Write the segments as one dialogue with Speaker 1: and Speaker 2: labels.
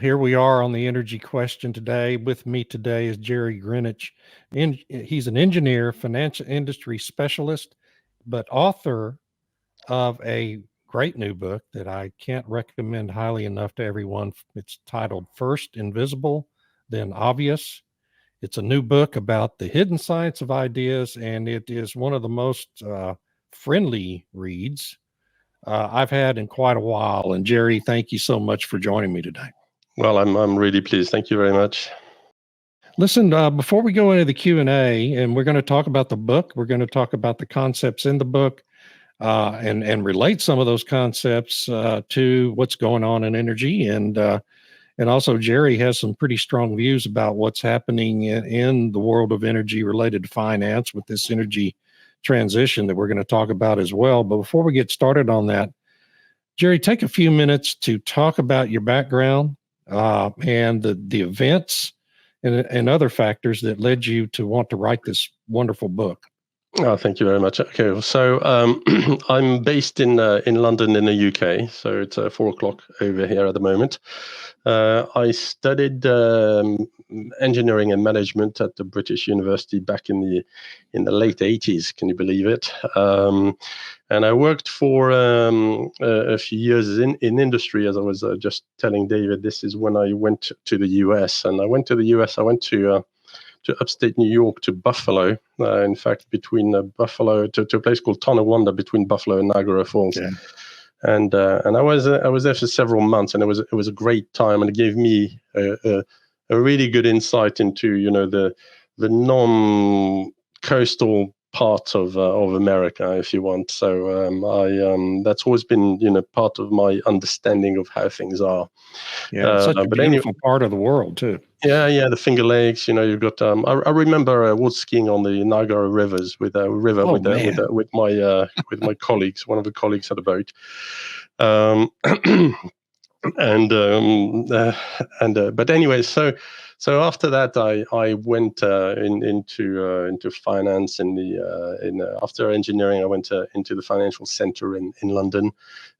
Speaker 1: here we are on the energy question today. With me today is Jerry Greenwich. He's an engineer, financial industry specialist, but author of a great new book that I can't recommend highly enough to everyone. It's titled First Invisible, Then Obvious. It's a new book about the hidden science of ideas, and it is one of the most friendly reads I've had in quite a while. And Jerry, thank you so much for joining me today.
Speaker 2: Well, I'm really pleased. Thank you very much.
Speaker 1: Listen, before we go into the Q&A, and we're going to talk about the book, we're going to talk about the concepts in the book, and relate some of those concepts to what's going on in energy. And also Jerry has some pretty strong views about what's happening in the world of energy related to finance with this energy transition that we're going to talk about as well. But before we get started on that, Jerry, take a few minutes to talk about your background and the events and other factors that led you to want to write this wonderful book.
Speaker 2: Oh, thank you very much. Okay, so I'm based in London in the UK, so it's 4:00 over here at the moment. I studied engineering and management at the British University back in the late 80s. Can you believe it? And I worked for a few years in industry, as I was just telling David. This is when I went to the US, and I went to the US. I went to upstate New York, to Buffalo. In fact, between Buffalo to a place called Tonawanda, between Buffalo and Niagara Falls. Okay. And I was there for several months, and it was a great time, and it gave me a really good insight into the non-coastal part of America, if you want. So that's always been part of my understanding of how things are.
Speaker 1: Yeah, it's such a beautiful part of the world too.
Speaker 2: Yeah, the Finger Lakes. You've got. I remember water skiing on the Niagara rivers with my colleagues. One of the colleagues had a boat. But anyway, so after that, I went into finance after engineering. I went into the financial center in London,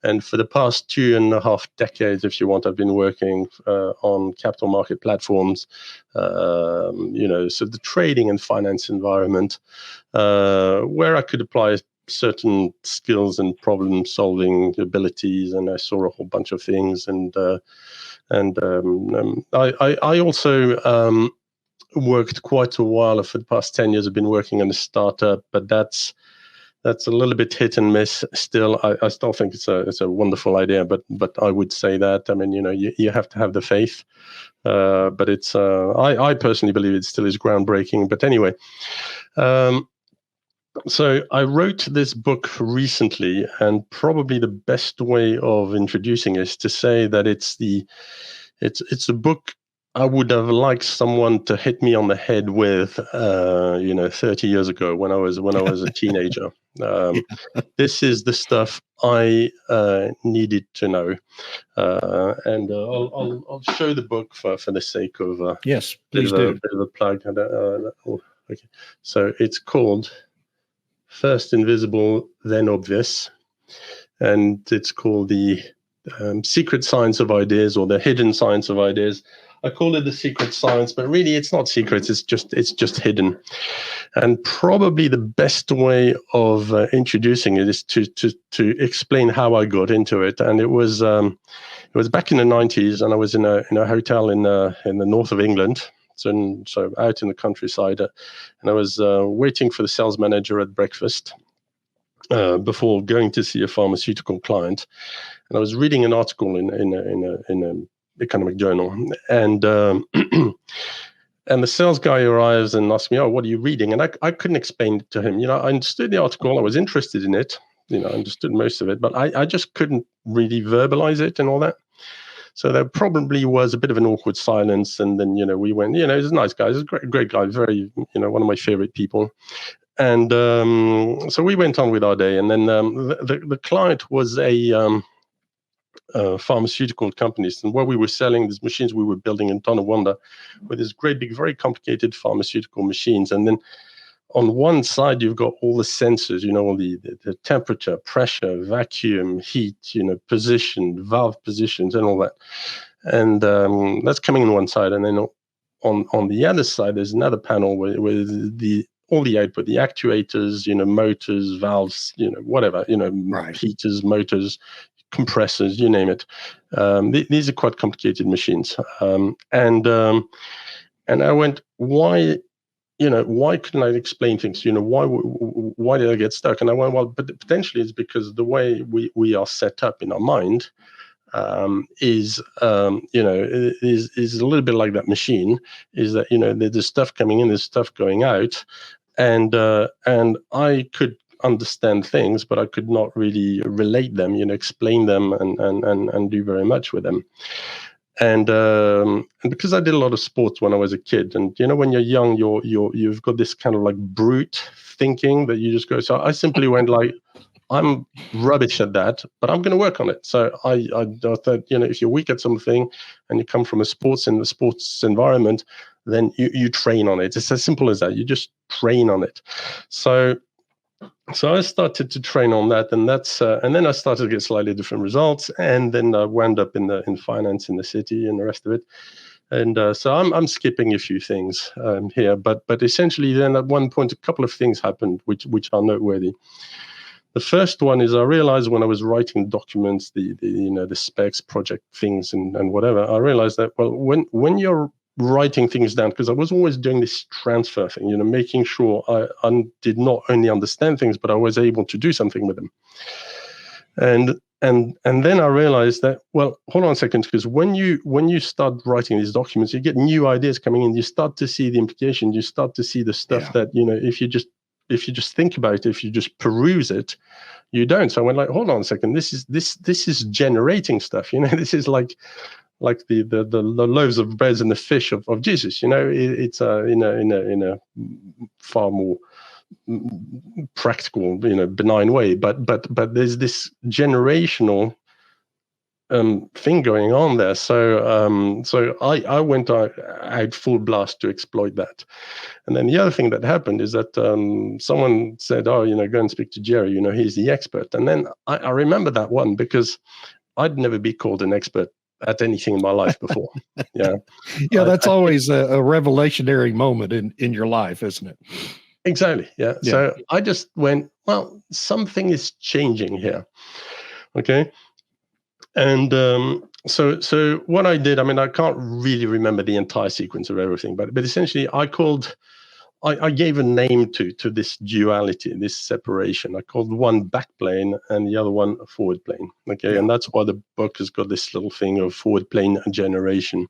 Speaker 2: and for the past 2.5 decades, if you want, I've been working on capital market platforms. So the trading and finance environment, where I could apply certain skills and problem solving abilities, and I saw a whole bunch of things. I also worked quite a while. For the past 10 years, I've been working on a startup, but that's a little bit hit and miss still. I still think it's a wonderful idea, but I would say that, I mean, you have to have the faith. But it's I personally believe it still is groundbreaking. But anyway, so I wrote this book recently, and probably the best way of introducing it is to say that it's a book I would have liked someone to hit me on the head with, 30 years ago when I was a teenager. This is the stuff I needed to know, and I'll show the book for the sake of
Speaker 1: yes, please do.
Speaker 2: A bit of a plug. Okay, so it's called First Invisible, Then Obvious, and it's called the Secret Science of Ideas, or the Hidden Science of Ideas. I call it the secret science, but really it's not secret. It's just hidden. And probably the best way of introducing it is to explain how I got into it. And it was back in the 90s, and I was in a hotel in the north of England. So out in the countryside, and I was waiting for the sales manager at breakfast before going to see a pharmaceutical client, and I was reading an article in an economic journal, and and the sales guy arrives and asks me, "Oh, what are you reading?" And I couldn't explain it to him. I understood the article, I was interested in it, I understood most of it, but I just couldn't really verbalize it and all that. So there probably was a bit of an awkward silence, and then we went. He's a nice guy, he's a great guy, very one of my favorite people. And so we went on with our day, and then the client was a pharmaceutical company, and where we were selling these machines we were building in Tonawanda, with this great big, very complicated pharmaceutical machines. And then on one side, you've got all the sensors, all the temperature, pressure, vacuum, heat, position, valve positions, and all that. and that's coming on one side, and then on the other side there's another panel with all the output, the actuators, motors, valves, whatever,
Speaker 1: Right.
Speaker 2: heaters, motors, compressors, you name it. These are quite complicated machines, and I went, why couldn't I explain things? Why did I get stuck? And I went, well, but potentially it's because the way we are set up in our mind is a little bit like that machine. Is that there's stuff coming in, there's stuff going out, and I could understand things, but I could not really relate them, explain them, and do very much with them. And because I did a lot of sports when I was a kid, and when you're young, you've got this kind of like brute thinking that you just go. So I simply went like, I'm rubbish at that, but I'm going to work on it. So I thought, if you're weak at something and you come from a sports environment, then you train on it. It's as simple as that. You just train on it. So I started to train on that, and and then I started to get slightly different results, and then I wound up in finance in the city and the rest of it. And so I'm skipping a few things here, but essentially, then at one point, a couple of things happened which are noteworthy. The first one is I realized when I was writing documents, the specs, project things, and whatever, I realized that, well, when you're writing things down, because I was always doing this transfer thing, making sure I did not only understand things, but I was able to do something with them. And then I realized that, well, hold on a second, because when you start writing these documents, you get new ideas coming in. You start to see the implications. You start to see the stuff that if you just think about it, if you just peruse it, you don't. So I went like, hold on a second, this is generating stuff. This is like the loaves of bread and the fish of Jesus. It's in a far more practical, benign way. But there's this generational thing going on there. So I went out full blast to exploit that. And then the other thing that happened is that someone said, oh, go and speak to Jerry, he's the expert. And then I remember that one because I'd never be called an expert at anything in my life before. Yeah.
Speaker 1: That's always a revelationary moment in your life, isn't it?
Speaker 2: Exactly. Yeah. So I just went, well, something is changing here. Okay. And so what I did, I can't really remember the entire sequence of everything, but essentially I gave a name to this duality, this separation. I called one back plane and the other one a forward plane. Okay, and that's why the book has got this little thing of forward plane generation.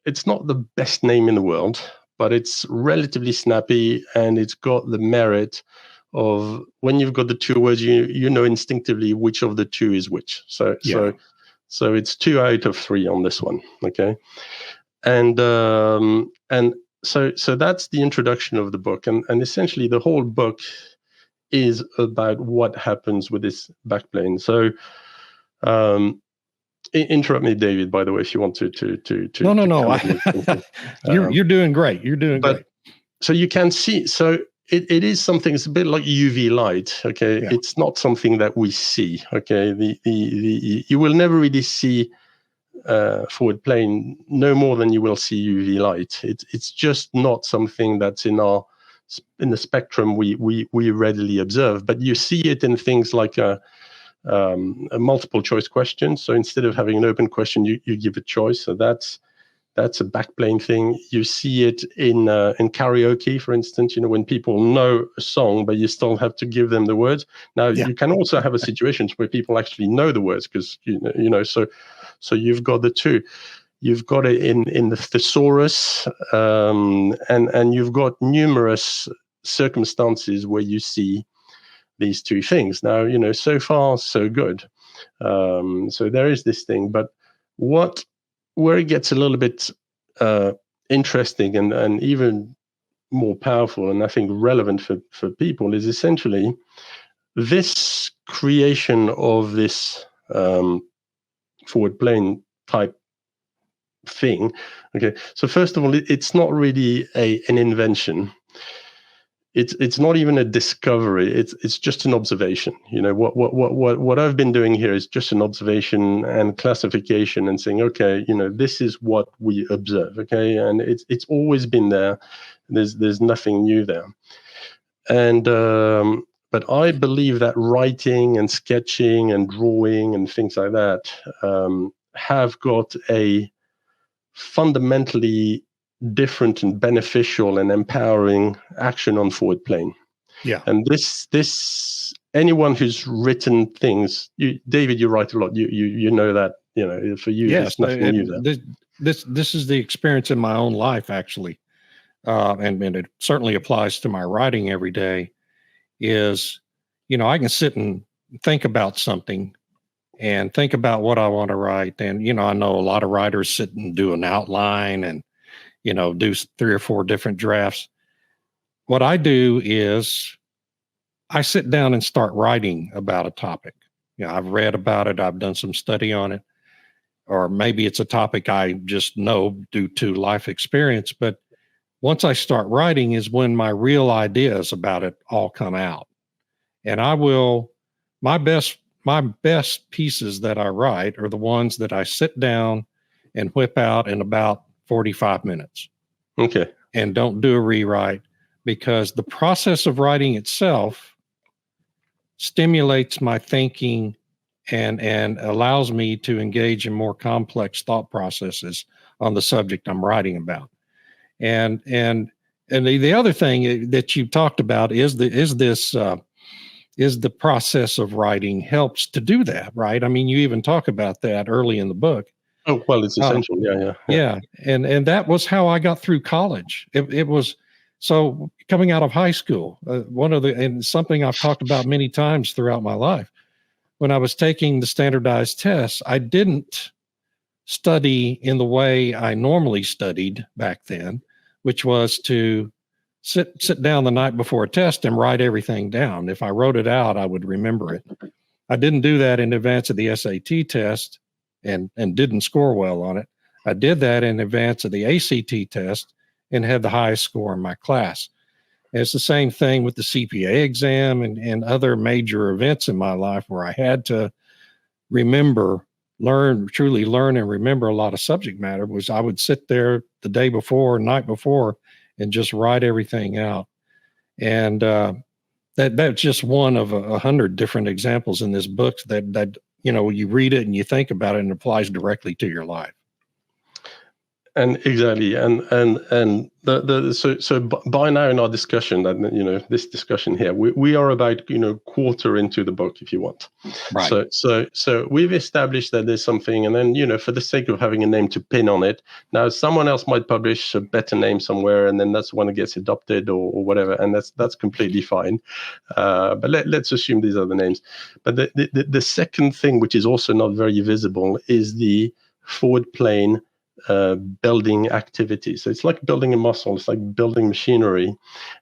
Speaker 2: It's not the best name in the world, but it's relatively snappy, and it's got the merit of when you've got the two words, you know instinctively which of the two is which. So it's 2 out of 3 on this one. Okay. And so that's the introduction of the book, and essentially the whole book is about what happens with this backplane. So interrupt me, David, by the way, if you want to
Speaker 1: No. You're doing great. You're doing great.
Speaker 2: So you can see, so it is something, it's a bit like UV light. Okay. Yeah. It's not something that we see. Okay. You will never really see forward plane no more than you will see UV light. It's just not something that's in the spectrum we readily observe, but you see it in things like a multiple choice question. So instead of having an open question, you give a choice. So that's a backplane thing. You see it in karaoke, for instance, when people know a song, but you still have to give them the words. Now, you can also have a situation where people actually know the words, because, so you've got the two. You've got it in the thesaurus, and you've got numerous circumstances where you see these two things. Now, so far, so good. So there is this thing, but where it gets a little bit interesting and even more powerful, and I think relevant for people, is essentially this creation of this forward plane type thing. Okay, so first of all, it's not really an invention. it's not even a discovery. It's just an observation. What I've been doing here is just an observation and classification and saying, okay, this is what we observe. Okay, and it's always been there. There's nothing new there. And but I believe that writing and sketching and drawing and things like that have got a fundamentally different and beneficial and empowering action on forward plane.
Speaker 1: Yeah.
Speaker 2: And this anyone who's written things, David, you write a lot. You know that, for you,
Speaker 1: yes,
Speaker 2: there's nothing new there.
Speaker 1: This is the experience in my own life, actually. And it certainly applies to my writing every day, is, I can sit and think about something and think about what I want to write. And, I know a lot of writers sit and do an outline and, do 3 or 4 different drafts. What I do is I sit down and start writing about a topic. I've read about it. I've done some study on it, or maybe it's a topic I just know due to life experience. But once I start writing is when my real ideas about it all come out. And my best pieces that I write are the ones that I sit down and whip out in about 45 minutes.
Speaker 2: Okay.
Speaker 1: And don't do a rewrite, because the process of writing itself stimulates my thinking and allows me to engage in more complex thought processes on the subject I'm writing about. And the other thing that you talked about is the process of writing helps to do that, right? I mean, you even talk about that early in the book.
Speaker 2: Oh, well, it's essential.
Speaker 1: Yeah. And that was how I got through college. It was, so coming out of high school, and something I've talked about many times throughout my life, when I was taking the standardized tests, I didn't study in the way I normally studied back then, which was to sit down the night before a test and write everything down. If I wrote it out, I would remember it. I didn't do that in advance of the SAT test and didn't score well on it. I did that in advance of the ACT test and had the highest score in my class. And it's the same thing with the CPA exam and other major events in my life where I had to truly learn and remember a lot of subject matter. Was I would sit there the day before, night before, and just write everything out. And that's just one of 100 different examples in this book that you read it and you think about it and it applies directly to your life.
Speaker 2: And exactly, so by now in our discussion, that this discussion here, we are about quarter into the book, if you want.
Speaker 1: Right.
Speaker 2: So we've established that there's something, and then for the sake of having a name to pin on it, now someone else might publish a better name somewhere, and then that's the one that gets adopted or whatever, and that's completely fine. But let's assume these are the names. But the second thing, which is also not very visible, is the forward plane building activity. So it's like building a muscle, it's like building machinery,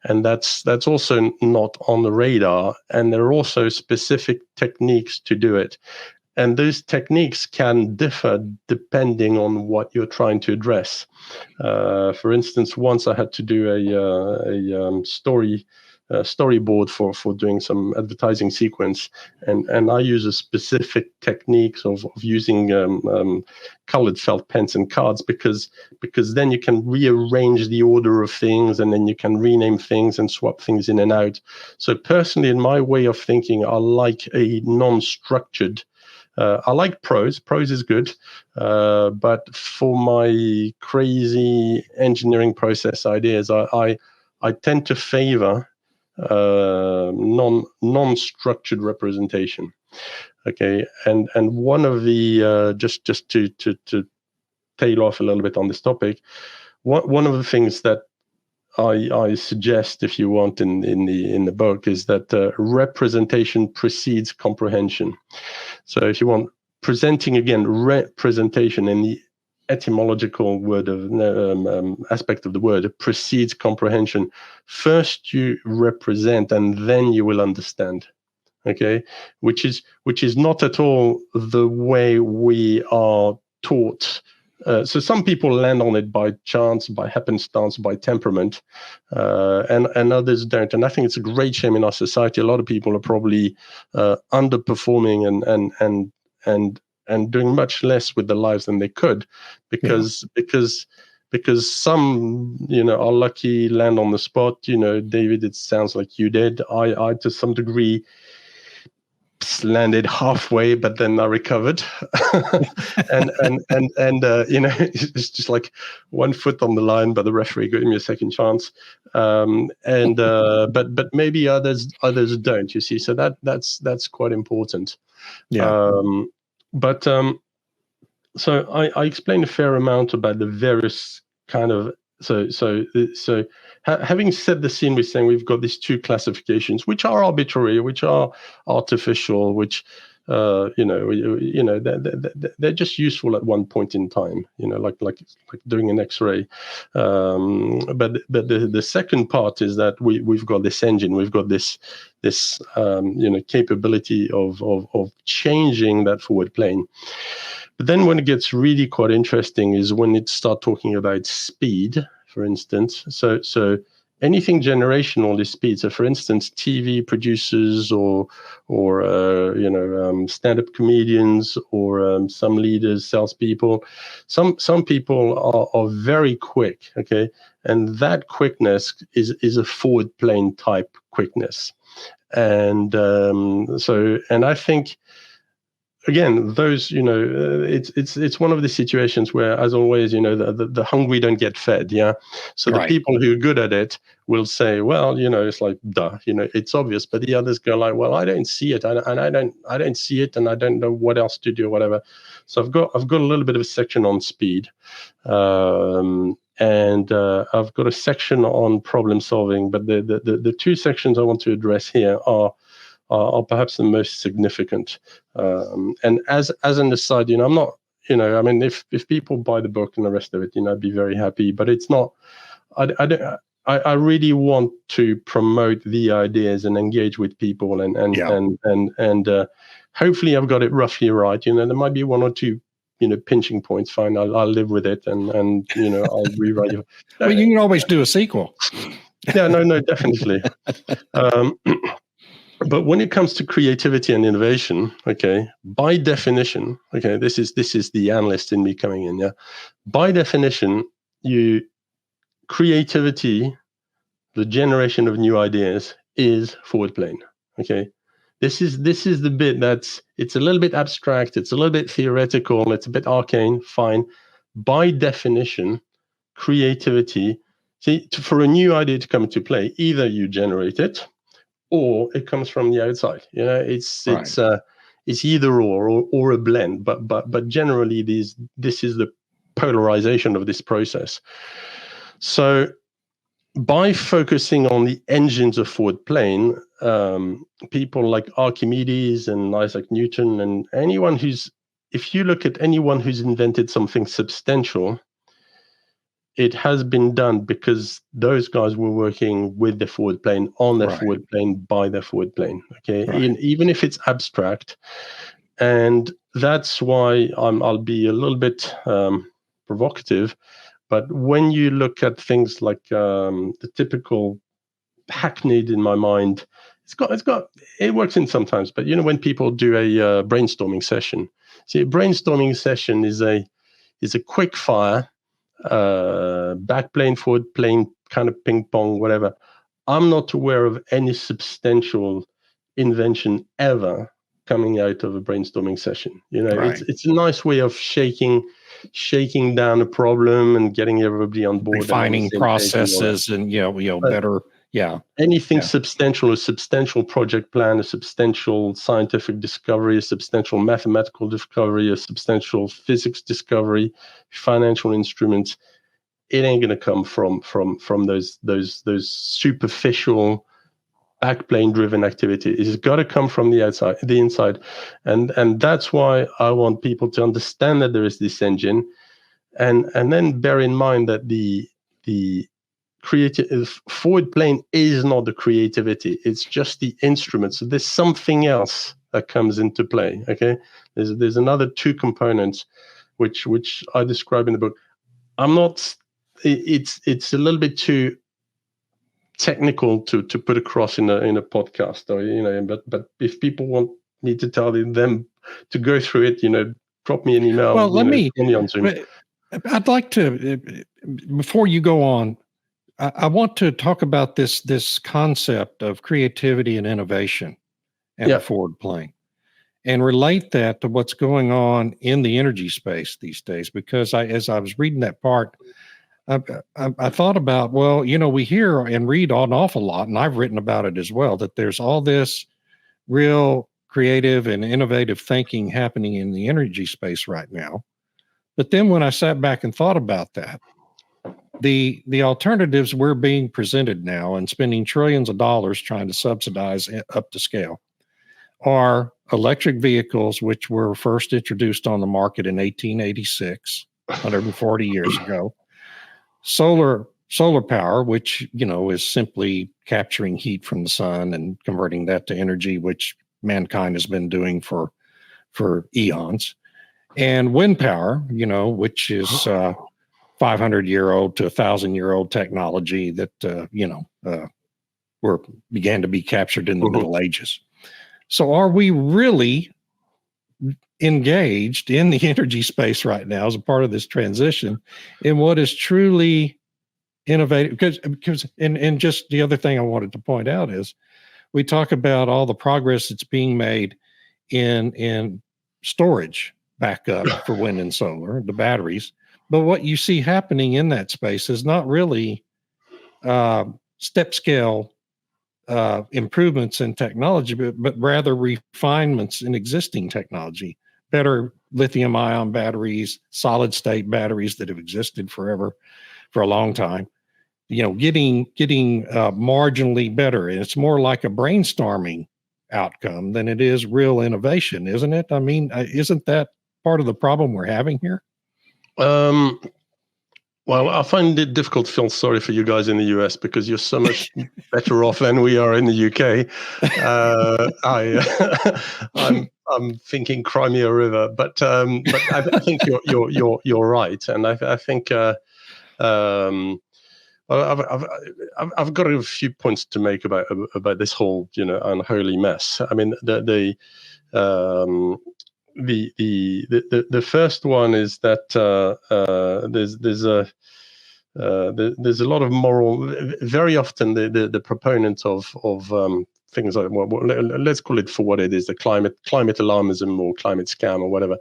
Speaker 2: and that's also not on the radar. And there are also specific techniques to do it, and those techniques can differ depending on what you're trying to address. For instance, once I had to do a storyboard for doing some advertising sequence, and I use a specific techniques of using colored felt pens and cards, because then you can rearrange the order of things, and then you can rename things and swap things in and out. So personally, in my way of thinking, I like a non-structured. I like prose. Prose is good, but for my crazy engineering process ideas, I tend to favor non-structured representation. Okay, and one of the just to tail off a little bit on this topic, one of the things that I suggest, if you want, in the book, is that representation precedes comprehension. So if you want, presenting, again, representation in the etymological word of aspect of the word, it precedes comprehension. First you represent, and then you will understand. Okay, which is not at all the way we are taught So some people land on it by chance, by happenstance, by temperament, and others don't. And I think it's a great shame in our society. A lot of people are probably underperforming and doing much less with their lives than they could, because some, are lucky, land on the spot. David, it sounds like you did. I to some degree landed halfway, but then I recovered. and it's just like 1 foot on the line, but the referee gave me a second chance. But maybe others don't, you see. So that's quite important. So I explained a fair amount about the various kind of having set the scene with saying we've got these two classifications, which are arbitrary, which are artificial, which they're just useful at one point in time, like doing an X-ray. But the second part is that we've got this engine, we've got this capability of changing that forward plane. But then when it gets really quite interesting is when it starts talking about speed, for instance. So anything generational is speed. So for instance, TV producers or stand-up comedians or some leaders, salespeople, some people are very quick, okay? And that quickness is a forward plane type quickness. And I think, again, those, it's one of the situations where, as always, the hungry don't get fed. Yeah. So the people who are good at it will say, well, it's like, duh, it's obvious. But the others go like, well, I don't see it. And I don't see it. And I don't know what else to do or whatever. So I've got a little bit of a section on speed. And I've got a section on problem solving. But the two sections I want to address here are perhaps the most significant. And as an aside, I'm not, if people buy the book and the rest of it, I'd be very happy. But it's not. I really want to promote the ideas and engage with people, and hopefully I've got it roughly right. There might be one or two, pinching points. Fine, I'll live with it, and I'll rewrite it.
Speaker 1: Well, you can always do a sequel.
Speaker 2: Yeah, no, definitely. But when it comes to creativity and innovation, okay, by definition, okay, this is the analyst in me coming in, yeah. By definition, creativity, the generation of new ideas, is forward plane. Okay, this is the bit it's a little bit abstract, it's a little bit theoretical, it's a bit arcane. Fine. By definition, creativity, for a new idea to come into play, either you generate it, or it comes from the outside. It's either or a blend. But generally, this is the polarization of this process. So by focusing on the engines of forward plane, people like Archimedes and Isaac Newton and if you look at anyone who's invented something substantial, it has been done because those guys were working with the forward plane, on their forward plane, by their forward plane. Okay, even if it's abstract, and that's why I'll be a little bit provocative. But when you look at things like the typical hackneyed, in my mind, it works in sometimes. But when people do a brainstorming session, see, a brainstorming session is a quick fire. Back plane, forward plane, kind of ping pong, whatever. I'm not aware of any substantial invention ever coming out of a brainstorming session. It's a nice way of shaking down a problem and getting everybody on board,
Speaker 1: refining processes, and better. Yeah.
Speaker 2: Anything substantial, a substantial project plan, a substantial scientific discovery, a substantial mathematical discovery, a substantial physics discovery, financial instruments, it ain't going to come from those superficial backplane driven activity. It's got to come from the outside, the inside. And that's why I want people to understand that there is this engine, and then bear in mind that the creative forward plane is not the creativity, it's just the instrument. So there's something else that comes into play. Okay, there's another two components, which I describe in the book. I'm not. It's a little bit too technical to put across in a podcast, or but if people want me to tell them to go through it, drop me an email.
Speaker 1: Well,
Speaker 2: call me on Zoom.
Speaker 1: I'd like to, before you go on, I want to talk about this concept of creativity and innovation and the forward plane, and relate that to what's going on in the energy space these days. Because as I was reading that part, I thought about, well, we hear and read an awful lot, and I've written about it as well, that there's all this real creative and innovative thinking happening in the energy space right now. But then when I sat back and thought about that, the alternatives we're being presented now and spending trillions of dollars trying to subsidize up to scale are electric vehicles, which were first introduced on the market in 1886, 140 years ago. Solar power, which, is simply capturing heat from the sun and converting that to energy, which mankind has been doing for eons. And wind power, which is 500-year-old to 1,000-year-old technology that, began to be captured in the Middle Ages. So are we really engaged in the energy space right now as a part of this transition in what is truly innovative? Because and just the other thing I wanted to point out is we talk about all the progress that's being made in storage backup for wind and solar, the batteries, but what you see happening in that space is not really step scale improvements in technology, but rather refinements in existing technology. Better lithium ion batteries, solid state batteries that have existed forever, for a long time, getting marginally better. And it's more like a brainstorming outcome than it is real innovation, isn't it? I mean, isn't that part of the problem we're having here?
Speaker 2: Well, I find it difficult to feel sorry for you guys in the US because you're so much better off than we are in the UK. I'm thinking Crimea River, but I think you're right, and I think I've got a few points to make about this whole unholy mess. I mean the first one is that there's a lot of moral. Very often, the proponents of things like let's call it for what it is, the climate alarmism or climate scam or whatever.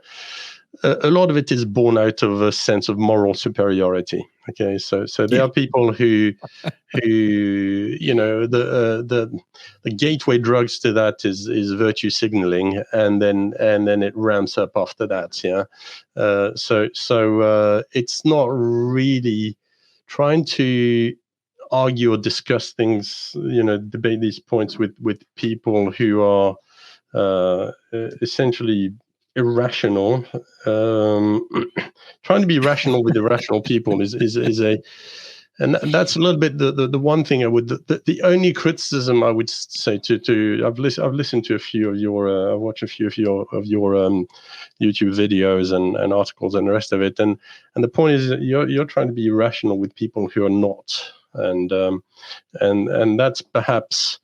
Speaker 2: A lot of it is born out of a sense of moral superiority. Okay, so there are people who the gateway drugs to that is virtue signaling, and then it ramps up after that. Yeah, so it's not really trying to argue or discuss things, debate these points with people who are essentially irrational. Trying to be rational with irrational people is a, and that's a little bit the one thing I would. The only criticism I would say to I've listened to a few of your I've watched a few of your YouTube videos and articles and the rest of it, and the point is that you're trying to be rational with people who are not, and that's perhaps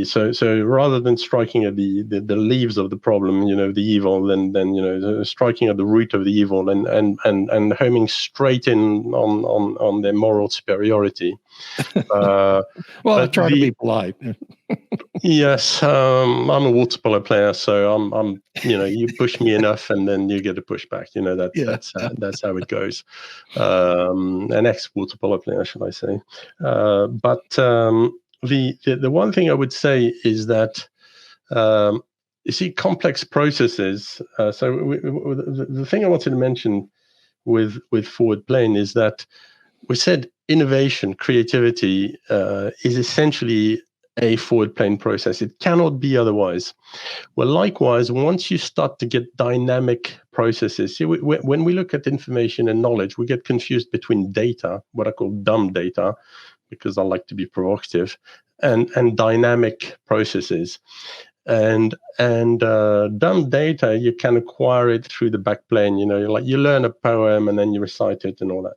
Speaker 2: so rather than striking at the leaves of the problem, the evil, then striking at the root of the evil and homing straight in on their moral superiority.
Speaker 1: Well, I try to be polite.
Speaker 2: Yes, I'm a water polo player, so I'm you push me enough, and then you get a pushback. That's how it goes. An ex-water polo player, should I say? The one thing I would say is that you see complex processes. The thing I wanted to mention with forward plane is that we said innovation, creativity is essentially a forward plane process. It cannot be otherwise. Well, likewise, once you start to get dynamic processes, see, when we look at information and knowledge, we get confused between data, what I call dumb data, because I like to be provocative, and dynamic processes. and dumb data, you can acquire it through the backplane. Like you learn a poem and then you recite it and all that.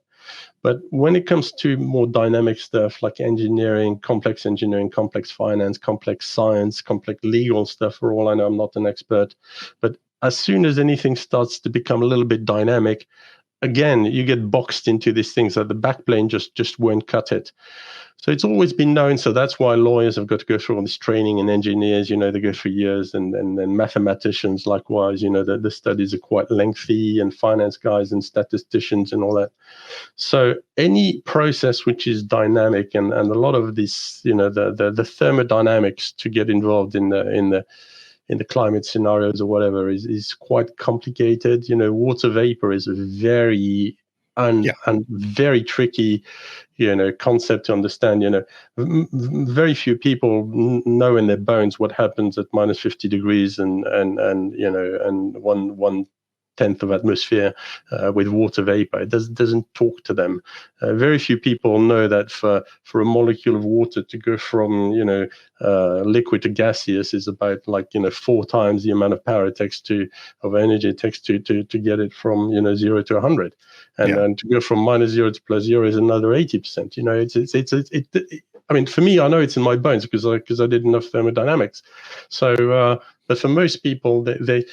Speaker 2: But when it comes to more dynamic stuff like engineering, complex finance, complex science, complex legal stuff, for all I know, I'm not an expert. But as soon as anything starts to become a little bit dynamic, again, you get boxed into these things that the backplane just won't cut it. So it's always been known. So that's why lawyers have got to go through all this training, and engineers, they go through years, and mathematicians likewise. The studies are quite lengthy, and finance guys and statisticians and all that. So any process which is dynamic, and a lot of this, the thermodynamics to get involved in the climate scenarios or whatever is quite complicated. Water vapor is a very and very tricky, concept to understand. Very few people know in their bones what happens at minus 50 degrees and 1/10 of atmosphere with water vapor. It doesn't talk to them. Very few people know that for a molecule of water to go from liquid to gaseous is about 4 times the amount of power it takes of energy it takes to get it from 0 to 100, and then to go from minus 0 to plus 0 is another 80%. I mean, for me, I know it's in my bones because I did enough thermodynamics. So, but for most people, it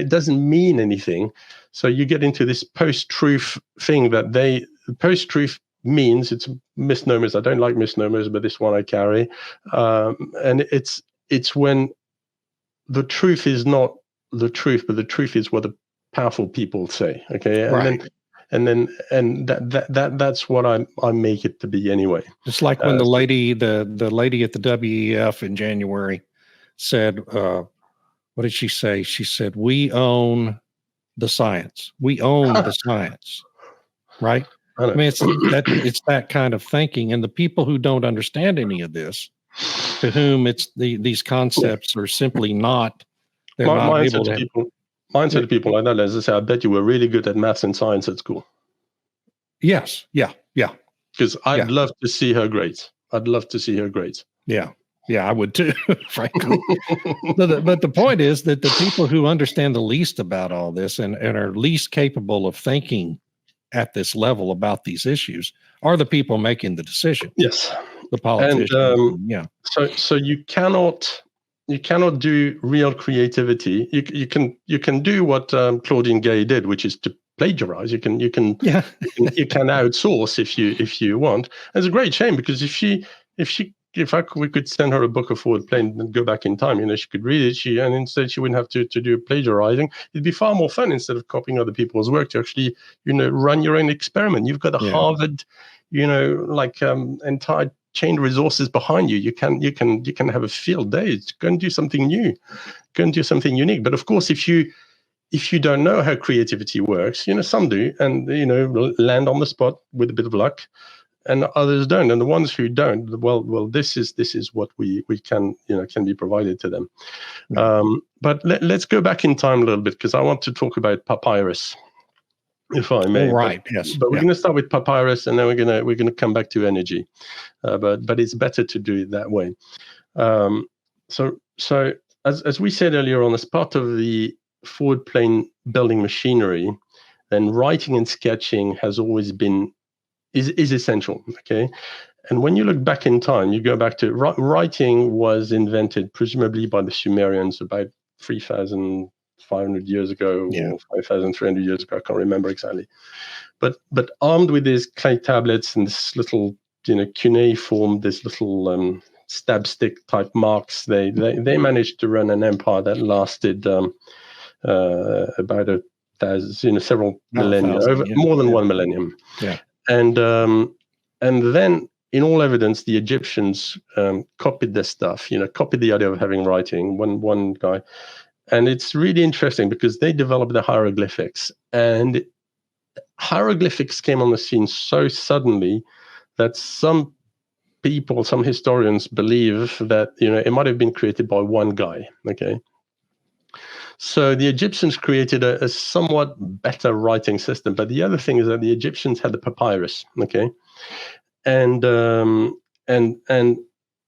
Speaker 2: doesn't mean anything. So you get into this post-truth thing that post-truth means. It's misnomers. I don't like misnomers, but this one I carry. And it's when the truth is not the truth, but the truth is what the powerful people say. Okay.
Speaker 1: Right.
Speaker 2: And that's what I make it to be anyway.
Speaker 1: It's like when the lady at the WEF in January said, what did she say? She said, "We own the science. We own the science." Right? I mean, it's that kind of thinking. And the people who don't understand any of this, to whom these concepts are simply not, they're not able to.
Speaker 2: Mindset of people like that, as I say, I bet you were really good at maths and science at school.
Speaker 1: Yes. Yeah.
Speaker 2: Because I'd love to see her grades.
Speaker 1: Yeah, I would too, frankly. But the point is that the people who understand the least about all this and are least capable of thinking at this level about these issues are the people making the decision.
Speaker 2: Yes,
Speaker 1: the politicians.
Speaker 2: So you cannot do real creativity. You can do what Claudine Gay did, which is to plagiarize. You can outsource if you want. And it's a great shame because if we could send her a book of forward plane and go back in time, she could read it. And instead she wouldn't have to do plagiarizing. It'd be far more fun instead of copying other people's work to actually, run your own experiment. You've got a Harvard, entire chain resources behind you. You can have a field day. Go and do something new. Go and do something unique. But of course, if you don't know how creativity works, some do, and land on the spot with a bit of luck. And others don't, and the ones who don't, well, this is what we can be provided to them. But let's go back in time a little bit because I want to talk about Papyrus, if I may.
Speaker 1: Right. Yes.
Speaker 2: But we're going to start with Papyrus, and then we're gonna come back to energy. But it's better to do it that way. So as we said earlier on, as part of the forward plane building machinery, then writing and sketching has always been. Is essential, okay? And when you look back in time, you go back to writing was invented presumably by the Sumerians about 3,500 years ago or 5,300 years ago. I can't remember exactly. But armed with these clay tablets and this little, cuneiform, this little stab stick type marks, they managed to run an empire that lasted about several millennia, more than 1 millennium.
Speaker 1: Yeah.
Speaker 2: And then, in all evidence, the Egyptians copied this stuff. Copied the idea of having writing. One guy, and it's really interesting because they developed the hieroglyphics, and hieroglyphics came on the scene so suddenly that some historians believe that it might have been created by one guy. Okay. So the Egyptians created a somewhat better writing system, but the other thing is that the Egyptians had the papyrus, okay, and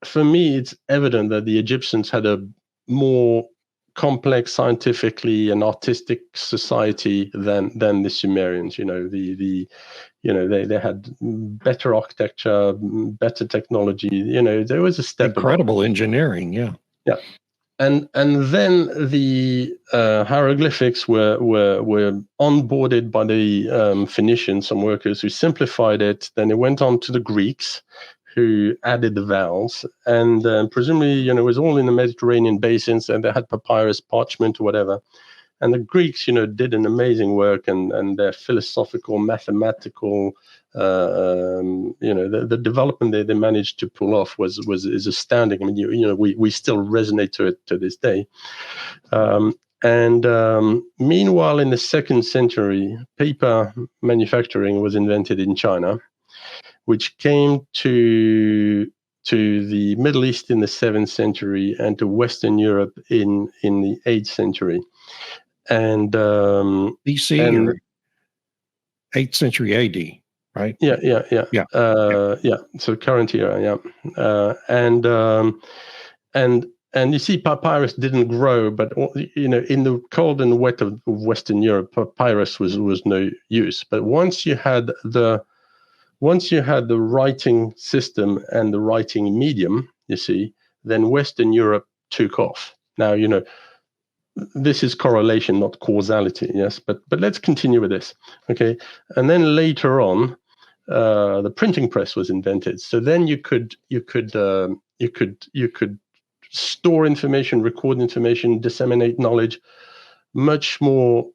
Speaker 2: for me, it's evident that the Egyptians had a more complex scientifically and artistic society than the Sumerians. They had better architecture, better technology. There was a step
Speaker 1: incredible engineering. Yeah.
Speaker 2: And then the hieroglyphics were onboarded by the Phoenicians, some workers who simplified it. Then it went on to the Greeks, who added the vowels, and presumably, it was all in the Mediterranean basins, and they had papyrus, parchment, or whatever. And the Greeks, did an amazing work, and their philosophical, mathematical, the development they managed to pull off is astounding. I mean, we still resonate to it to this day. Meanwhile, in the 2nd century, paper manufacturing was invented in China, which came to the Middle East in the 7th century and to Western Europe in the 8th century. And
Speaker 1: BC or 8th century AD, right?
Speaker 2: Yeah. So current era, and you see, papyrus didn't grow, but in the cold and wet of Western Europe, papyrus was no use. But once you had the writing system and the writing medium, you see, then Western Europe took off. Now, this is correlation, not causality, yes. But let's continue with this, okay? And then later on, the printing press was invented. So then you could store information, record information, disseminate knowledge much more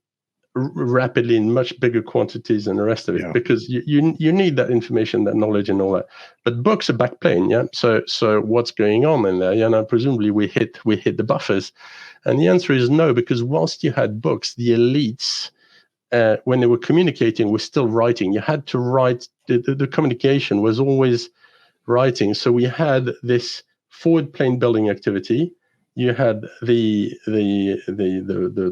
Speaker 2: rapidly in much bigger quantities than the rest of it, because you need that information, that knowledge, and all that. But books are backplane, yeah. So what's going on in there? Presumably we hit the buffers, and the answer is no, because whilst you had books, the elites, when they were communicating, were still writing. You had to write. The communication was always writing. So we had this forward plane building activity. You had the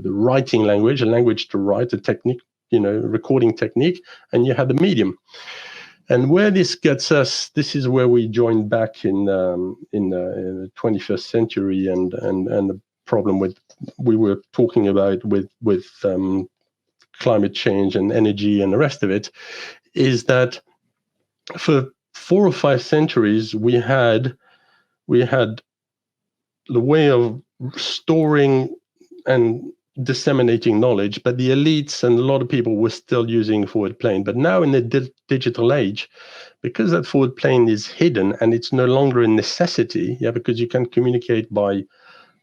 Speaker 2: writing language, a language to write, a technique, recording technique, and you had the medium. And where this gets us, this is where we joined back in the 21st century, and the problem we were talking about with climate change and energy and the rest of it, is that for 4 or 5 centuries we had the way of storing and disseminating knowledge, but the elites and a lot of people were still using forward plane. But now in the digital age, because that forward plane is hidden and it's no longer a necessity, because you can communicate by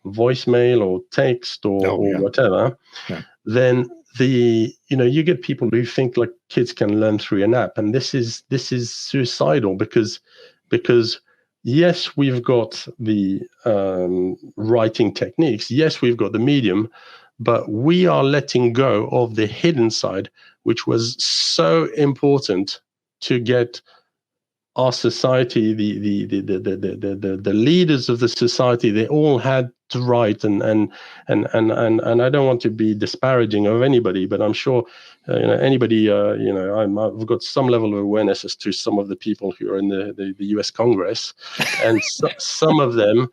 Speaker 2: voicemail or text or whatever, then you get people who think like kids can learn through an app, and this is suicidal, because yes, we've got the writing techniques, yes, we've got the medium, but we are letting go of the hidden side, which was so important to get our society, the leaders of the society, they all had to write, and I don't want to be disparaging of anybody, but I'm sure anybody, I've got some level of awareness as to some of the people who are in the US Congress, and some of them,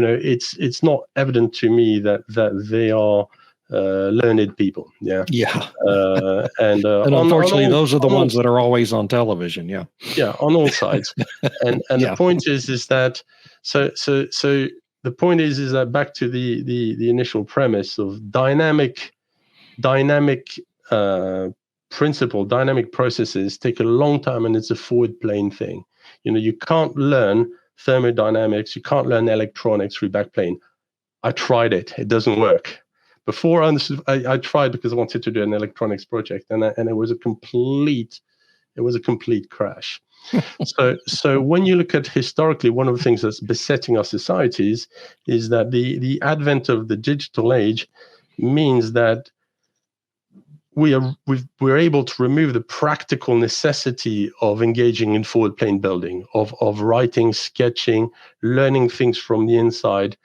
Speaker 2: it's not evident to me that they are learned people. And
Speaker 1: unfortunately, those are the ones that are always on television.
Speaker 2: On all sides. And the point is that so the point is that back to the initial premise of dynamic principle, dynamic processes take a long time, and it's a forward plane thing. You can't learn thermodynamics, you can't learn electronics through backplane. I tried it doesn't work. Before I tried because I wanted to do an electronics project, and it was a complete crash. So when you look at historically, one of the things that's besetting our societies is that the advent of the digital age means that we're able to remove the practical necessity of engaging in forward plane building, of writing, sketching, learning things from the inside.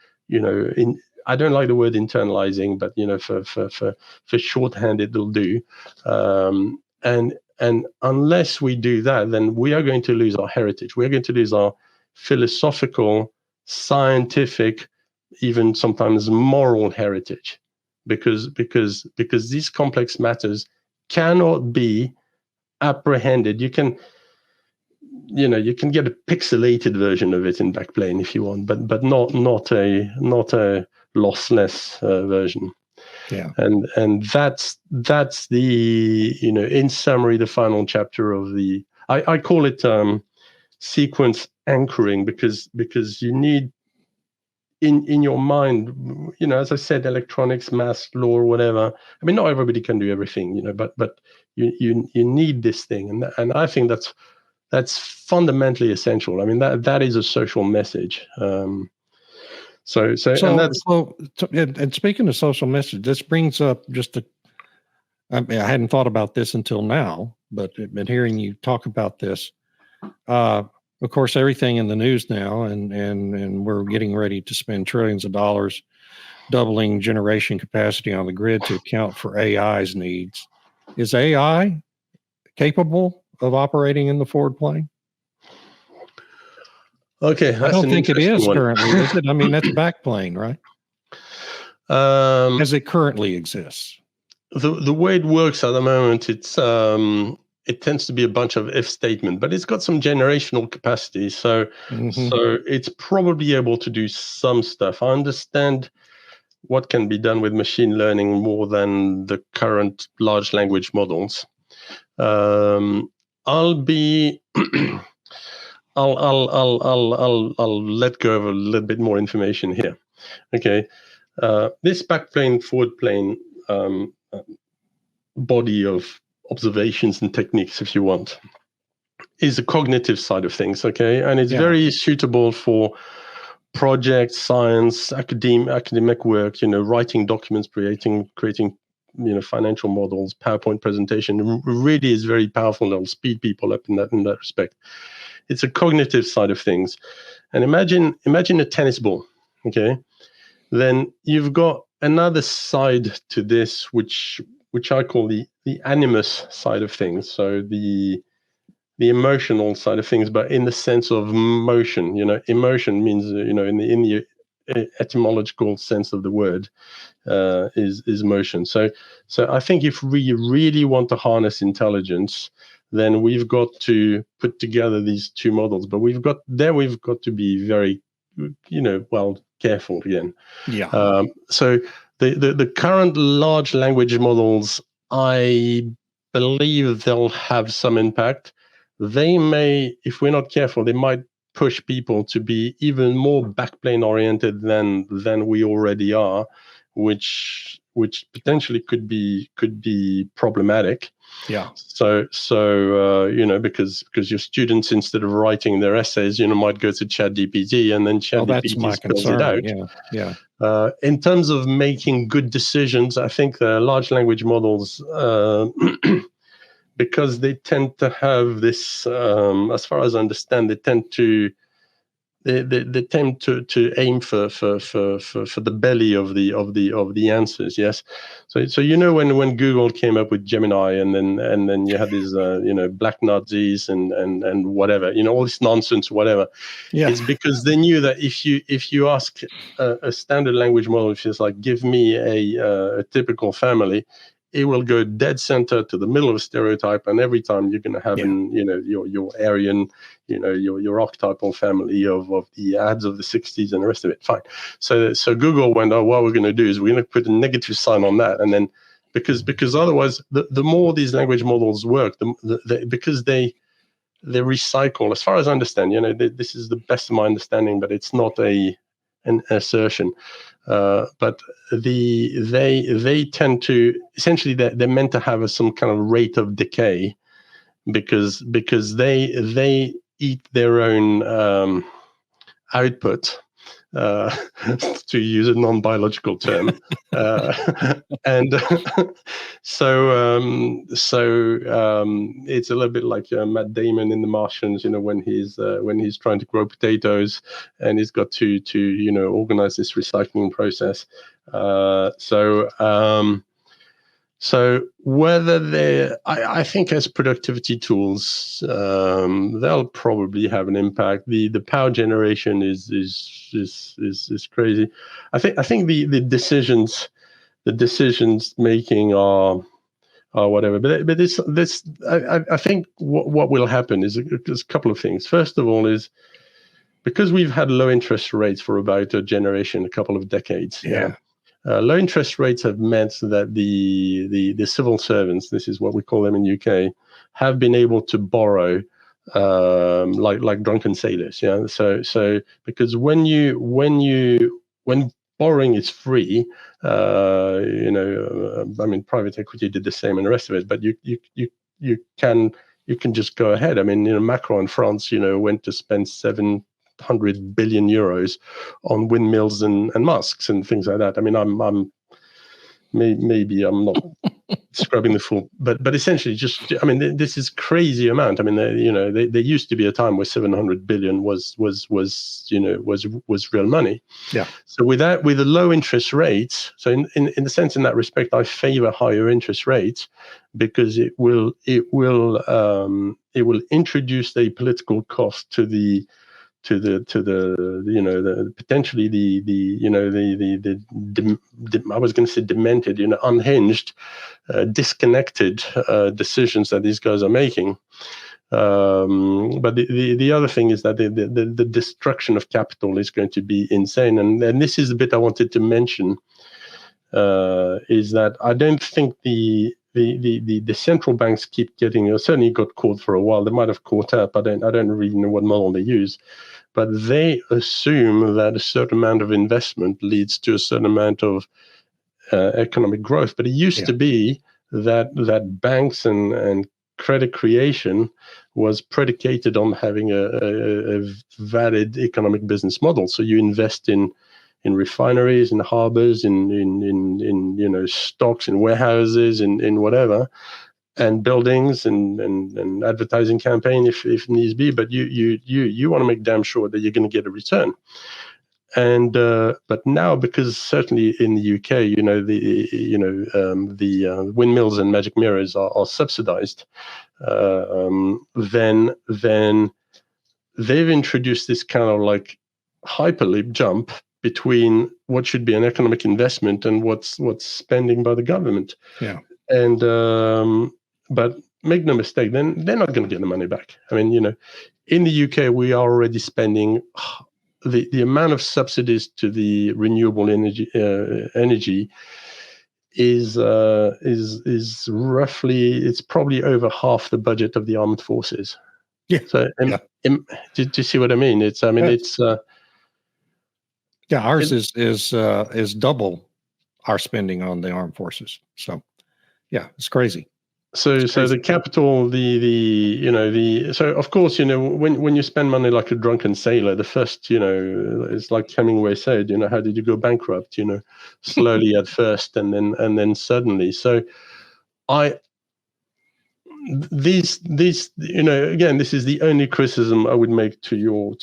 Speaker 2: I don't like the word internalizing, but for shorthand it'll do. And And unless we do that, then we are going to lose our heritage. We're going to lose our philosophical, scientific, even sometimes moral heritage, because these complex matters cannot be apprehended. You can get a pixelated version of it in backplane if you want, but not a lossless version.
Speaker 1: Yeah.
Speaker 2: And that's the, in summary, the final chapter of the, I call it sequence anchoring, because you need in your mind, as I said, electronics, math, law, whatever. I mean, not everybody can do everything, but you need this thing, and I think that's fundamentally essential. I mean, that is a social message. So and that's
Speaker 1: and speaking of social message, this brings up I hadn't thought about this until now, but I've been hearing you talk about this. Of course, everything in the news now, and we're getting ready to spend trillions of dollars doubling generation capacity on the grid to account for AI's needs. Is AI capable of operating in the forward plane?
Speaker 2: Okay,
Speaker 1: I don't think it is currently, is it? I mean, that's backplane, right? As it currently exists.
Speaker 2: The way it works at the moment, it tends to be a bunch of if statement, but it's got some generational capacity, so it's probably able to do some stuff. I understand what can be done with machine learning more than the current large language models. I'll let go of a little bit more information here. Okay, this backplane, forward plane body of observations and techniques, if you want, is the cognitive side of things. Okay, and it's very suitable for project science, academic work. Writing documents, creating financial models, PowerPoint presentation. Really is very powerful. It'll speed people up in that respect. It's a cognitive side of things. And imagine a tennis ball. Okay, then you've got another side to this, which I call the animus side of things. So the emotional side of things, but in the sense of motion. Emotion means, in the etymological sense of the word, is motion. So I think if we really want to harness intelligence, then we've got to put together these two models. But we've got to be very, careful again.
Speaker 1: Yeah.
Speaker 2: So the current large language models, I believe they'll have some impact. They may, if we're not careful, they might push people to be even more backplane oriented than we already are, which potentially could be problematic.
Speaker 1: Yeah.
Speaker 2: So because your students, instead of writing their essays, might go to ChatGPT, and then ChatGPT spells it out.
Speaker 1: Yeah.
Speaker 2: In terms of making good decisions, I think the large language models, because they tend to have this, as far as I understand, they tend to aim for the belly of the answers. Yes, so when Google came up with Gemini, and then you had these black Nazis and whatever, all this nonsense, whatever.
Speaker 1: Yeah.
Speaker 2: It's because they knew that if you ask a standard language model, which is like, give me a typical family, it will go dead center to the middle of a stereotype, and every time you're going to have your Aryan, your archetypal family of the ads of the 60s and the rest of it. Fine. So Google went, oh, what we're going to do is we're going to put a negative sign on that, and then because otherwise the more these language models work, because they recycle, as far as I understand, this is the best of my understanding, but it's not an assertion. But they tend to, essentially, they're meant to have some kind of rate of decay, because they eat their own output, to use a non-biological term, and so it's a little bit like Matt Damon in The Martians, when he's trying to grow potatoes, and he's got to organize this recycling process. So whether I think as productivity tools, they'll probably have an impact. The power generation is crazy. I think the decisions making are whatever. But this I think what will happen is there's a couple of things. First of all, is because we've had low interest rates for about a generation, a couple of decades.
Speaker 1: Yeah.
Speaker 2: Low interest rates have meant that the civil servants, this is what we call them in UK, have been able to borrow like drunken sailors. Yeah. So because when borrowing is free, I mean, private equity did the same and the rest of it, but you can just go ahead. I mean, Macron in France, went to spend 700 billion euros on windmills and masks and things like that. I mean, maybe I'm not describing the full, but essentially, just I mean, this is crazy amount. I mean, there used to be a time where 700 billion was real money.
Speaker 1: Yeah.
Speaker 2: So with the low interest rates, so in the sense, in that respect, I favor higher interest rates because it will introduce a political cost to the potentially I was going to say demented, unhinged, disconnected decisions that these guys are making. But the other thing is that the destruction of capital is going to be insane, and this is the bit I wanted to mention, is that I don't think the central banks keep getting, certainly got caught for a while. They might have caught up. I don't really know what model they use, but they assume that a certain amount of investment leads to a certain amount of economic growth. But it used to be that banks and credit creation was predicated on having a valid economic business model. So you invest in refineries, in harbors, in stocks, in warehouses, in whatever, and buildings and advertising campaign if needs be. But you want to make damn sure that you're going to get a return. And but now, because certainly in the UK, the windmills and magic mirrors are subsidized, then they've introduced this kind of like hyperloop jump between what should be an economic investment and what's spending by the government.
Speaker 1: Yeah.
Speaker 2: And but make no mistake, then they're not going to get the money back. I mean, in the UK, we are already spending the amount of subsidies to the renewable energy is roughly, it's probably over half the budget of the armed forces.
Speaker 1: Yeah.
Speaker 2: So do you see what I mean? It's
Speaker 1: ours is double our spending on the armed forces. So it's crazy.
Speaker 2: So the capital, so of course, when you spend money like a drunken sailor, the first, it's like Hemingway said, how did you go bankrupt? Slowly at first, and then suddenly. So these again, this is the only criticism I would make to your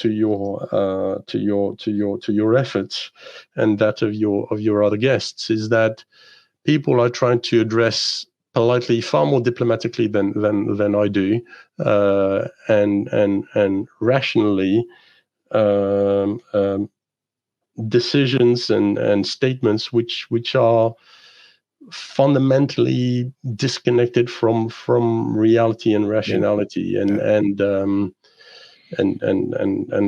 Speaker 2: efforts and that of your other guests, is that people are trying to address politely, far more diplomatically than I do, and rationally, decisions and statements which are fundamentally disconnected from reality and rationality. And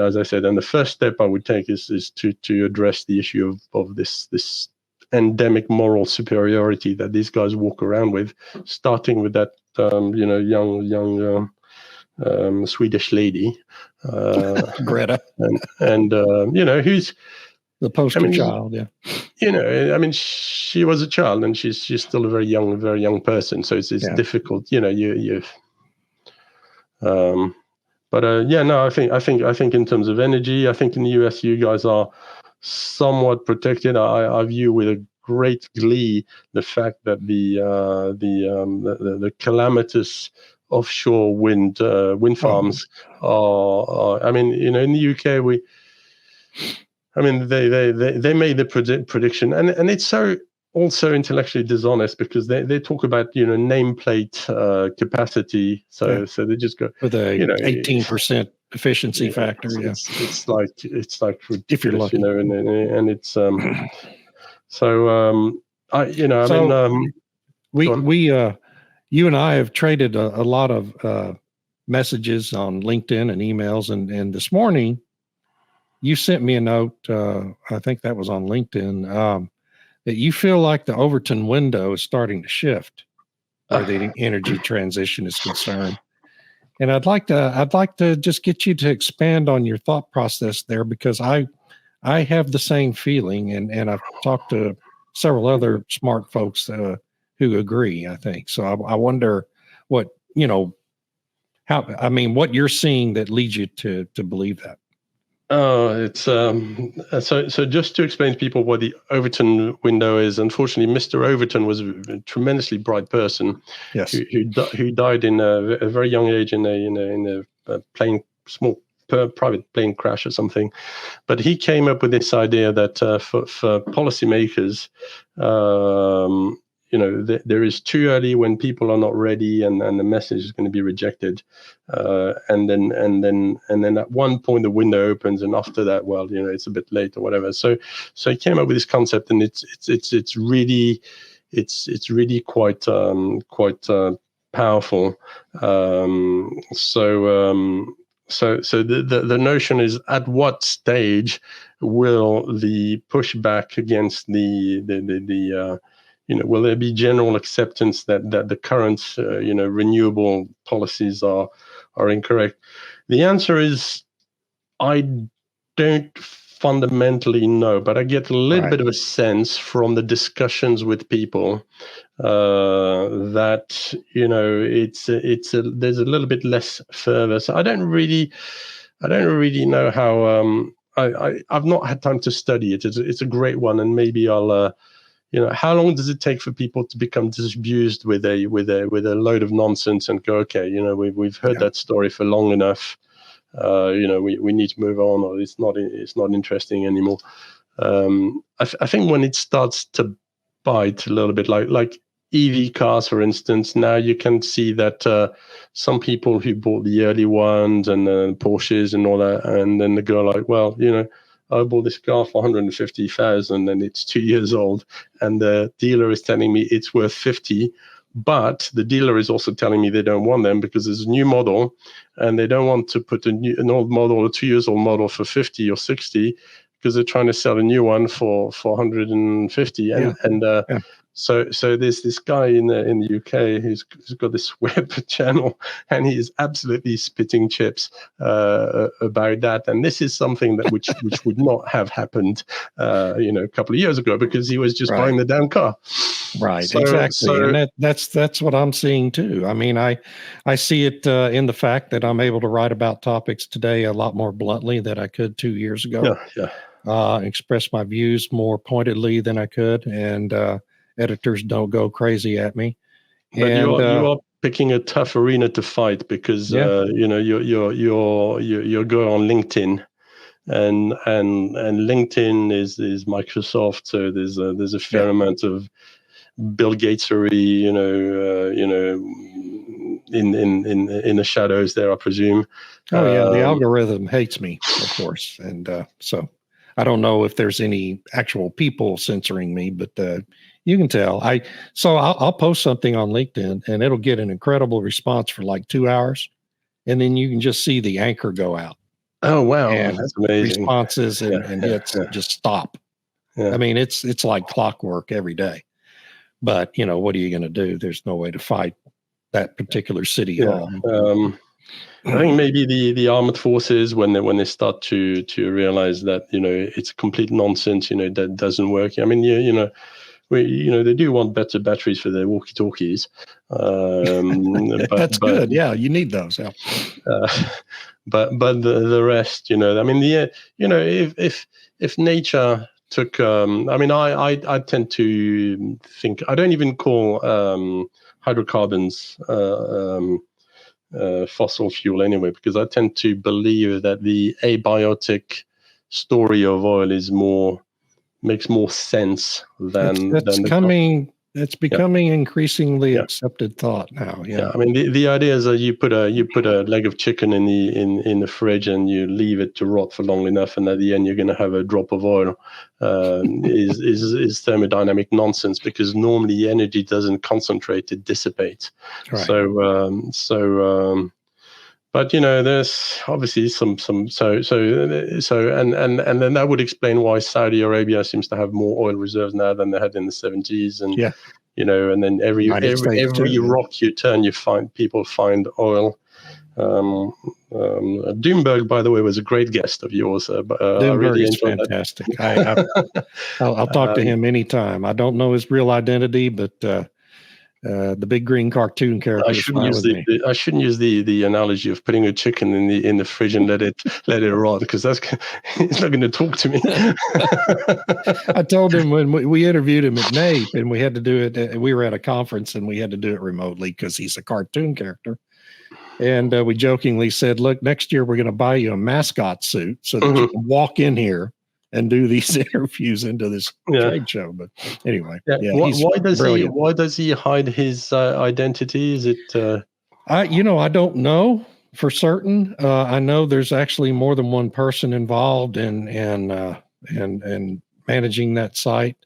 Speaker 2: as I said, and the first step I would take is to address the issue of this endemic moral superiority that these guys walk around with, starting with that young Swedish lady,
Speaker 1: Greta,
Speaker 2: and who's
Speaker 1: the poster child.
Speaker 2: I mean, she was a child, and she's still a very young person. So it's difficult, but I think in terms of energy, I think in the US you guys are somewhat protected. I view with a great glee the fact that the calamitous offshore wind farms are. I mean, in the UK they made the prediction, and it's so also intellectually dishonest, because they talk about nameplate capacity. So they just go
Speaker 1: with a 18% efficiency
Speaker 2: yeah,
Speaker 1: factor.
Speaker 2: it's like
Speaker 1: If you're
Speaker 2: ridiculous,
Speaker 1: lucky.
Speaker 2: and it's so I
Speaker 1: So
Speaker 2: go on.
Speaker 1: you and I have traded a lot of messages on LinkedIn and emails, and this morning you sent me a note. I think that was on LinkedIn, that you feel like the Overton window is starting to shift where the energy transition is concerned. And I'd like to just get you to expand on your thought process there, because I have the same feeling, and I've talked to several other smart folks who agree, I think. So I wonder what, what you're seeing that leads you to believe that.
Speaker 2: Oh, it's so just to explain to people what the Overton window is. Unfortunately, Mr. Overton was a tremendously bright person.
Speaker 1: Yes.
Speaker 2: who died in a very young age in a small private plane crash or something. But he came up with this idea that for policymakers, there is too early when people are not ready, and the message is going to be rejected, and then at one point the window opens, and after that, well, it's a bit late or whatever. So he came up with this concept, and it's really quite powerful. So the notion is, at what stage will the pushback against the will there be general acceptance that the current renewable policies are incorrect? The answer is, I don't fundamentally know, but I get a little bit of a sense from the discussions with people that there's a little bit less fervor. So I don't really know how. I've not had time to study it. It's a great one, and maybe I'll. How long does it take for people to become disabused with a load of nonsense and go, okay, we've heard that story for long enough. We need to move on, or it's not interesting anymore. I think when it starts to bite a little bit, like EV cars, for instance, now you can see that some people who bought the early ones and Porsches and all that, and then they go like, well, I bought this car for 150,000 and it's 2 years old, and the dealer is telling me it's worth 50. But the dealer is also telling me they don't want them because there's a new model, and they don't want to put an old model, a 2 years old model, for 50 or 60, because they're trying to sell a new one for 150. So there's this guy in the UK who's got this web channel, and he is absolutely spitting chips about that. And this is something that which would not have happened, a couple of years ago, because he was just buying the damn car.
Speaker 1: Right, exactly, and that's what I'm seeing too. I mean, I see it in the fact that I'm able to write about topics today a lot more bluntly than I could 2 years ago. Express my views more pointedly than I could, and editors don't go crazy at me.
Speaker 2: But you are picking a tough arena to fight, because you're going on LinkedIn, and LinkedIn is Microsoft, so there's a fair amount of Bill Gatesery, in the shadows there, I presume.
Speaker 1: The algorithm hates me, of course, and so I don't know if there's any actual people censoring me, but you can tell. I'll post something on LinkedIn, and it'll get an incredible response for like 2 hours, and then you can just see the anchor go out.
Speaker 2: Oh wow,
Speaker 1: and
Speaker 2: that's amazing!
Speaker 1: Responses and hits just stop. I mean, it's like clockwork every day. But what are you going to do? There's no way to fight that particular city hall.
Speaker 2: I think maybe the armed forces, when they start to realize that it's complete nonsense, that doesn't work. I mean, they do want better batteries for their walkie-talkies.
Speaker 1: That's good. Yeah, you need those. Yeah.
Speaker 2: But the rest, I mean, if nature took, I tend to think, I don't even call hydrocarbons fossil fuel anyway, because I tend to believe that the abiotic story of oil is more makes more sense than
Speaker 1: It's
Speaker 2: the
Speaker 1: coming. It's
Speaker 2: yeah.
Speaker 1: becoming increasingly
Speaker 2: Yeah.
Speaker 1: accepted thought now.
Speaker 2: Yeah, I mean the idea is that you put a leg of chicken in the fridge and you leave it to rot for long enough, and at the end you're going to have a drop of oil. Is thermodynamic nonsense, because normally energy doesn't concentrate; it dissipates.
Speaker 1: Right.
Speaker 2: But there's obviously some and then that would explain why Saudi Arabia seems to have more oil reserves now than they had in the 70s, and
Speaker 1: Yeah.
Speaker 2: and then every
Speaker 1: United States too, yeah.
Speaker 2: rock you turn, people find oil. Doomberg, by the way, was a great guest of yours. I
Speaker 1: Doomberg
Speaker 2: really
Speaker 1: is
Speaker 2: enjoyed
Speaker 1: fantastic. I'll talk to him anytime. I don't know his real identity, but the big green cartoon character is fine with me.
Speaker 2: I shouldn't use the analogy of putting a chicken in the fridge and let it rot, because it's not going to talk to me.
Speaker 1: I told him when we interviewed him at NAPE, and we had to do it. We were at a conference and we had to do it remotely because he's a cartoon character. And we jokingly said, "Look, next year we're going to buy you a mascot suit so that you can walk in here and do these interviews into this trade show." But anyway,
Speaker 2: why does he hide his identity? Is it?
Speaker 1: I don't know for certain. I know there's actually more than one person involved in managing that site,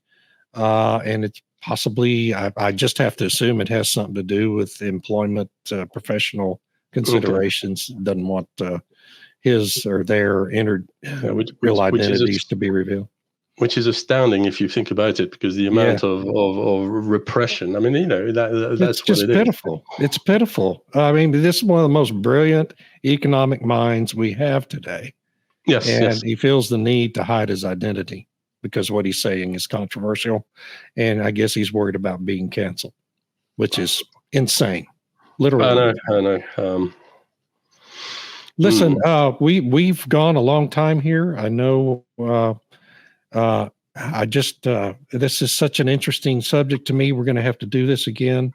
Speaker 1: and it's possibly. I just have to assume it has something to do with employment, professional considerations. Okay. Doesn't want his or their real identities to be revealed.
Speaker 2: Which is astounding if you think about it, because the amount of repression. I mean, that's
Speaker 1: just pitiful. It's pitiful. I mean, this is one of the most brilliant economic minds we have today.
Speaker 2: Yes,
Speaker 1: and he feels the need to hide his identity because what he's saying is controversial, and I guess he's worried about being canceled, which is insane. Literally.
Speaker 2: I know.
Speaker 1: Listen, we've gone a long time here. I know. I just this is such an interesting subject to me. We're going to have to do this again.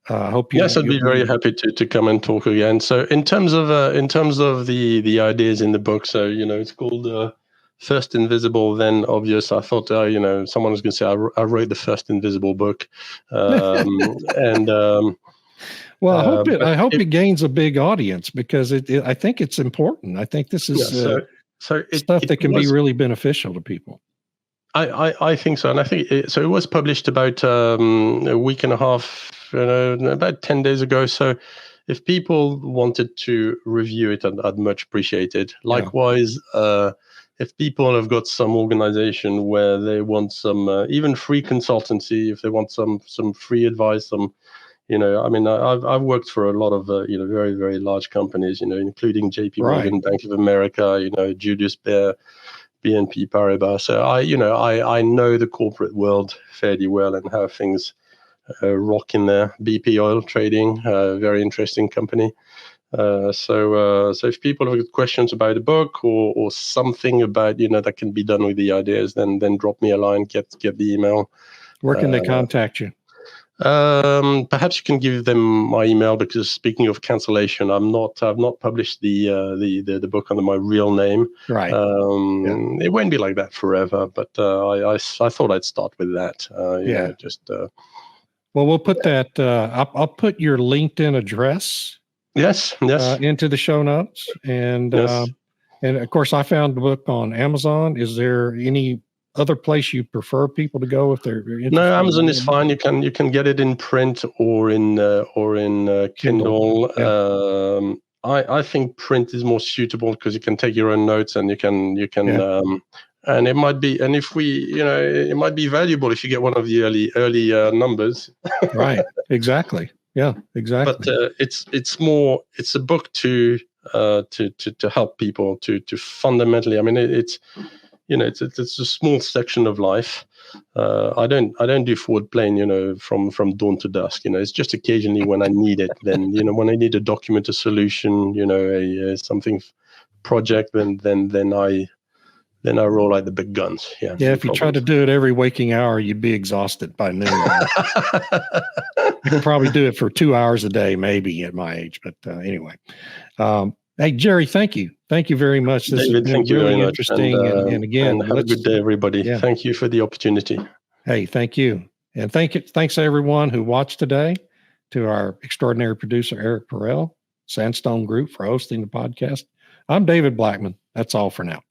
Speaker 1: I hope you.
Speaker 2: Yes, I'd be very happy to come and talk again. So, in terms of the ideas in the book, so it's called First Invisible, Then Obvious. I thought someone was going to say I wrote the first invisible book, and.
Speaker 1: Well, I hope it gains a big audience, because I think it's important. I think this is stuff that can be really beneficial to people.
Speaker 2: I think so, and I think it was published about a week and a half, about 10 days ago. So if people wanted to review it, I'd much appreciate it. Likewise, if people have got some organization where they want some even free consultancy, if they want some free advice, I've worked for a lot of very, very large companies, including JP Morgan, Bank of America, Julius Baer, BNP Paribas. So I know the corporate world fairly well and how things rock in there. BP Oil Trading, very interesting company. So if people have questions about the book or something about that can be done with the ideas, then drop me a line, get the email.
Speaker 1: Where can they contact you?
Speaker 2: Perhaps you can give them my email, because speaking of cancellation, I've not published the book under my real name.
Speaker 1: Right.
Speaker 2: It won't be like that forever, but I thought I'd start with that.
Speaker 1: Well, we'll put that. I'll put your LinkedIn address.
Speaker 2: Yes.
Speaker 1: Into the show notes, and of course, I found the book on Amazon. Is there any other place you prefer people to go if they're interested?
Speaker 2: No, Amazon is fine. You can get it in print or in Kindle.
Speaker 1: Yeah.
Speaker 2: I think print is more suitable, because you can take your own notes, and you can and it might be, and if it might be valuable if you get one of the early numbers.
Speaker 1: Right. Exactly. Yeah. Exactly.
Speaker 2: But it's a book to help people to fundamentally. I mean, it's a small section of life. I don't do forward plan, from dawn to dusk. It's just occasionally when I need it. Then when I need to document a solution, a something project, then I roll out the big guns. Yeah.
Speaker 1: If you try to do it every waking hour, you'd be exhausted by noon. I could probably do it for 2 hours a day, maybe, at my age. But anyway, Hey, Jerry, thank you. Thank you very much. This
Speaker 2: David,
Speaker 1: has been
Speaker 2: thank you
Speaker 1: really
Speaker 2: very much.
Speaker 1: interesting. And again,
Speaker 2: have a good day, everybody.
Speaker 1: yeah.
Speaker 2: Thank you for the opportunity.
Speaker 1: Hey, thank you. And thanks to everyone who watched today, to our extraordinary producer, Eric Perel, Sandstone Group, for hosting the podcast. I'm David Blackmon. That's all for now.